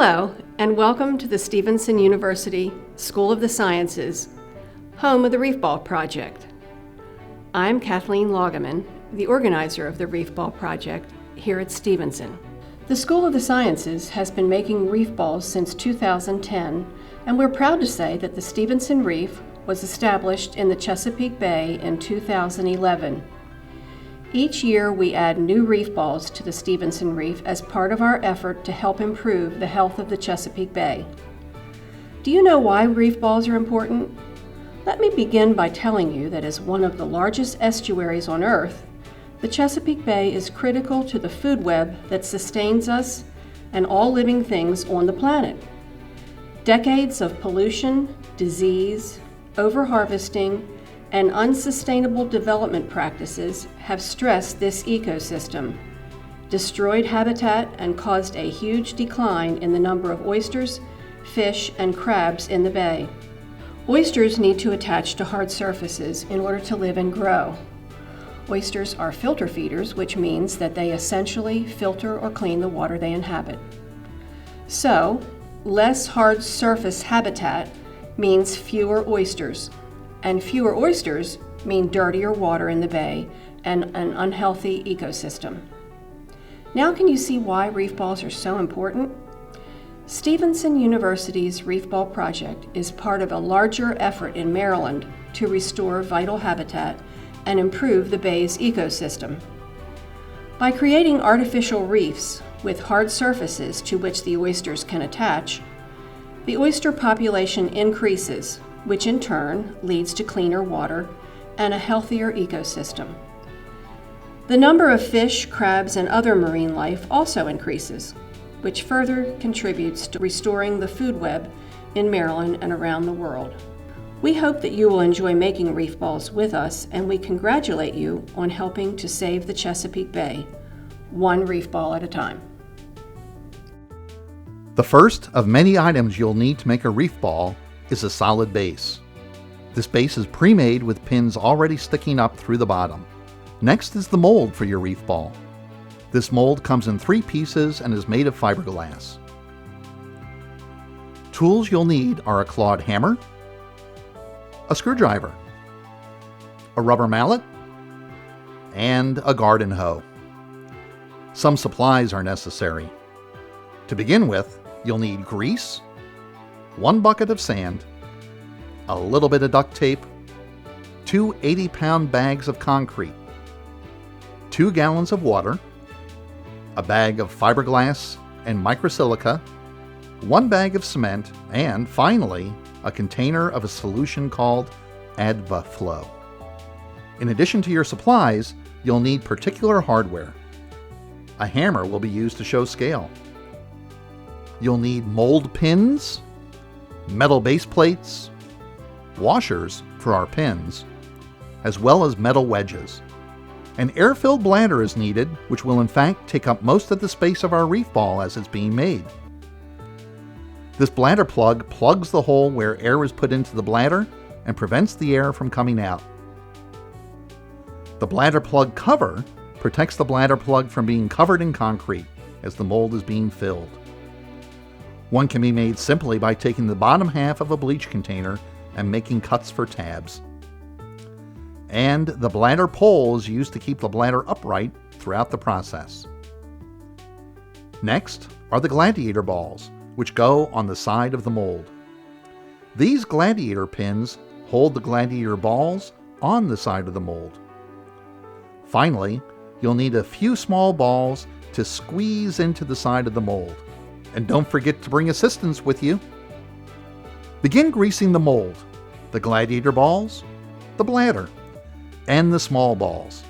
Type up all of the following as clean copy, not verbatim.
Hello, and welcome to the Stevenson University School of the Sciences, home of the Reef Ball Project. I'm Kathleen Laugeman, the organizer of the Reef Ball Project here at Stevenson. The School of the Sciences has been making reef balls since 2010, and we're proud to say that the Stevenson Reef was established in the Chesapeake Bay in 2011. Each year we add new reef balls to the Stevenson Reef as part of our effort to help improve the health of the Chesapeake Bay. Do you know why reef balls are important? Let me begin by telling you that as one of the largest estuaries on Earth, the Chesapeake Bay is critical to the food web that sustains us and all living things on the planet. Decades of pollution, disease, overharvesting, and unsustainable development practices have stressed this ecosystem, destroyed habitat, and caused a huge decline in the number of oysters, fish, and crabs in the bay. Oysters need to attach to hard surfaces in order to live and grow. Oysters are filter feeders, which means that they essentially filter or clean the water they inhabit. So, less hard surface habitat means fewer oysters. And fewer oysters mean dirtier water in the bay and an unhealthy ecosystem. Now can you see why reef balls are so important? Stevenson University's Reef Ball Project is part of a larger effort in Maryland to restore vital habitat and improve the bay's ecosystem. By creating artificial reefs with hard surfaces to which the oysters can attach, the oyster population increases, which in turn leads to cleaner water and a healthier ecosystem. The number of fish, crabs, and other marine life also increases, which further contributes to restoring the food web in Maryland and around the world. We hope that you will enjoy making reef balls with us, and we congratulate you on helping to save the Chesapeake Bay, one reef ball at a time. The first of many items you'll need to make a reef ball is a solid base. This base is pre-made with pins already sticking up through the bottom. Next is the mold for your reef ball. This mold comes in 3 pieces and is made of fiberglass. Tools you'll need are a clawed hammer, a screwdriver, a rubber mallet, and a garden hoe. Some supplies are necessary. To begin with, you'll need grease, 1 bucket of sand, a little bit of duct tape, 2 80-pound bags of concrete, 2 gallons of water, a bag of fiberglass and microsilica, 1 bag of cement, and finally, a container of a solution called AdvaFlow. In addition to your supplies, you'll need particular hardware. A hammer will be used to show scale. You'll need mold pins, metal base plates, washers for our pins, as well as metal wedges. An air-filled bladder is needed, which will in fact take up most of the space of our reef ball as it's being made. This bladder plug plugs the hole where air is put into the bladder and prevents the air from coming out. The bladder plug cover protects the bladder plug from being covered in concrete as the mold is being filled. One can be made simply by taking the bottom half of a bleach container and making cuts for tabs. And the bladder pole is used to keep the bladder upright throughout the process. Next are the gladiator balls, which go on the side of the mold. These gladiator pins hold the gladiator balls on the side of the mold. Finally, you'll need a few small balls to squeeze into the side of the mold. And don't forget to bring assistants with you. Begin greasing the mold, the gladiator balls, the bladder, and the small balls.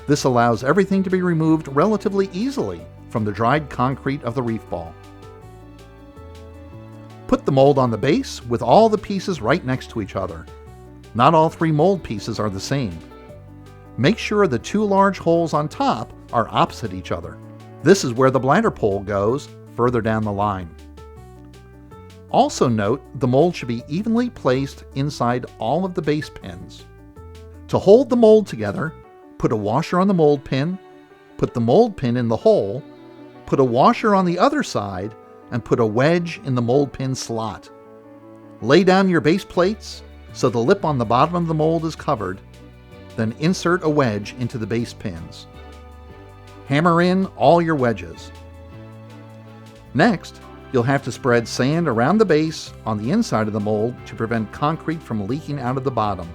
This allows everything to be removed relatively easily from the dried concrete of the reef ball. Put the mold on the base with all the pieces right next to each other. Not all 3 mold pieces are the same. Make sure the 2 large holes on top are opposite each other. This is where the bladder pole goes further down the line. Also note, the mold should be evenly placed inside all of the base pins. To hold the mold together, put a washer on the mold pin, put the mold pin in the hole, put a washer on the other side, and put a wedge in the mold pin slot. Lay down your base plates so the lip on the bottom of the mold is covered, then insert a wedge into the base pins. Hammer in all your wedges. Next, you'll have to spread sand around the base on the inside of the mold to prevent concrete from leaking out of the bottom.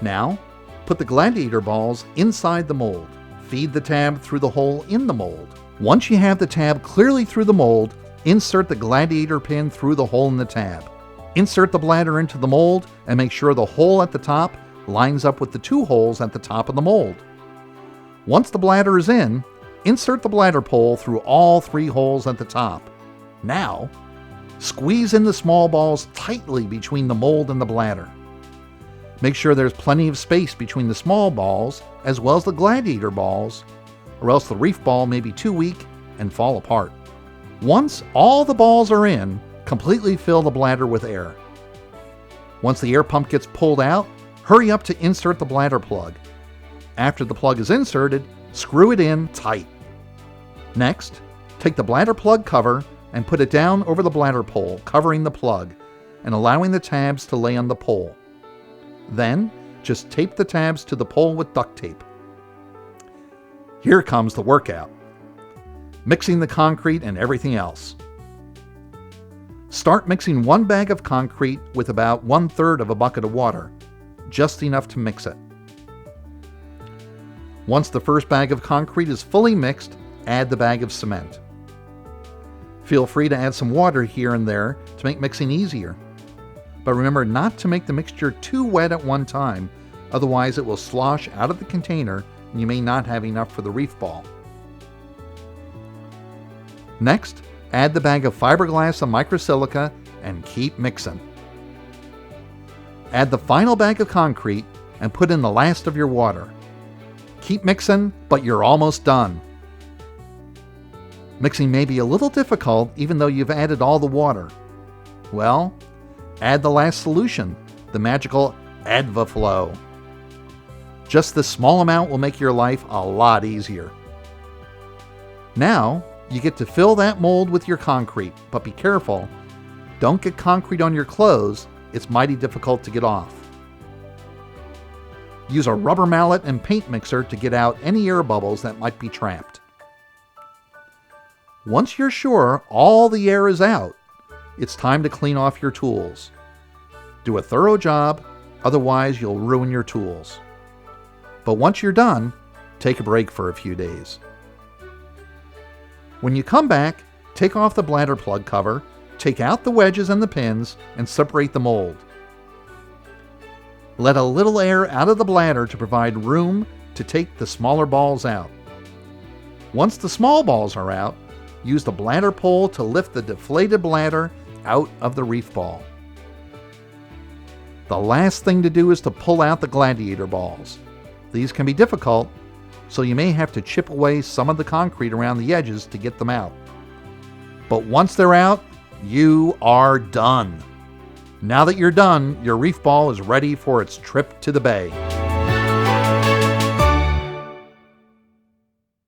Now, put the gladiator balls inside the mold. Feed the tab through the hole in the mold. Once you have the tab clearly through the mold, insert the gladiator pin through the hole in the tab. Insert the bladder into the mold and make sure the hole at the top lines up with the 2 holes at the top of the mold. Once the bladder is in, insert the bladder pole through all 3 holes at the top. Now, squeeze in the small balls tightly between the mold and the bladder. Make sure there's plenty of space between the small balls as well as the gladiator balls, or else the reef ball may be too weak and fall apart. Once all the balls are in, completely fill the bladder with air. Once the air pump gets pulled out, hurry up to insert the bladder plug. After the plug is inserted, screw it in tight. Next, take the bladder plug cover and put it down over the bladder pole, covering the plug and allowing the tabs to lay on the pole. Then, just tape the tabs to the pole with duct tape. Here comes the workout. Mixing the concrete and everything else. Start mixing 1 bag of concrete with about 1/3 of a bucket of water, just enough to mix it. Once the first bag of concrete is fully mixed, add the bag of cement. Feel free to add some water here and there to make mixing easier. But remember not to make the mixture too wet at one time, otherwise it will slosh out of the container and you may not have enough for the reef ball. Next, add the bag of fiberglass and microsilica and keep mixing. Add the final bag of concrete and put in the last of your water. Keep mixing, but you're almost done. Mixing may be a little difficult even though you've added all the water. Well, add the last solution, the magical AdvaFlow. Just this small amount will make your life a lot easier. Now, you get to fill that mold with your concrete, but be careful. Don't get concrete on your clothes, it's mighty difficult to get off. Use a rubber mallet and paint mixer to get out any air bubbles that might be trapped. Once you're sure all the air is out, it's time to clean off your tools. Do a thorough job, otherwise you'll ruin your tools. But once you're done, take a break for a few days. When you come back, take off the bladder plug cover, take out the wedges and the pins, and separate the mold. Let a little air out of the bladder to provide room to take the smaller balls out. Once the small balls are out, use the bladder pole to lift the deflated bladder out of the reef ball. The last thing to do is to pull out the gladiator balls. These can be difficult, so you may have to chip away some of the concrete around the edges to get them out. But once they're out, you are done. Now that you're done, your reef ball is ready for its trip to the bay.